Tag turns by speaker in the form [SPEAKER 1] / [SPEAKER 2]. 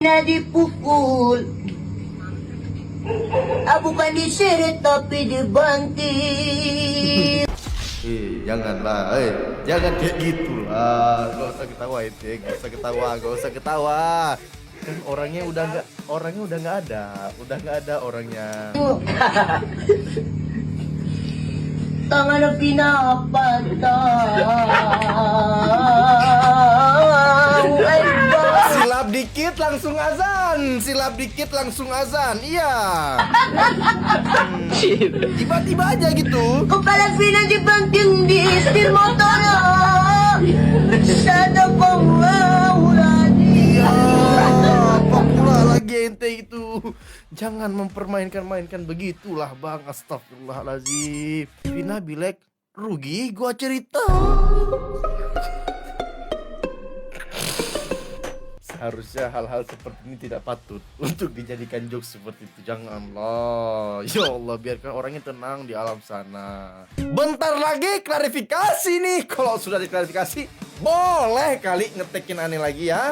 [SPEAKER 1] Na dipukul, bukan diseret tapi dibanting.
[SPEAKER 2] Janganlah, jangan kayak gitu lah. Gak usah ketawa itu, gak usah ketawa, gak usah ketawa. Kan orangnya udah nggak ada orangnya.
[SPEAKER 1] Tangan na pinapatang. Ay,
[SPEAKER 2] Silap dikit langsung azan, iya. Tiba-tiba aja gitu.
[SPEAKER 1] kung kalagpinan dibanting di istil motor. Sana pang maulani.
[SPEAKER 2] Apa pula lagi ente itu? Jangan mempermainkan begitulah bang. Astagfirullahaladzim. Vina bilek rugi gua cerita. Seharusnya hal-hal seperti ini tidak patut untuk dijadikan jokes seperti itu. Janganlah. Ya Allah, biarkan orangnya tenang di alam sana. Bentar lagi klarifikasi nih. Kalau sudah diklarifikasi, boleh kali ngetekin aneh lagi ya.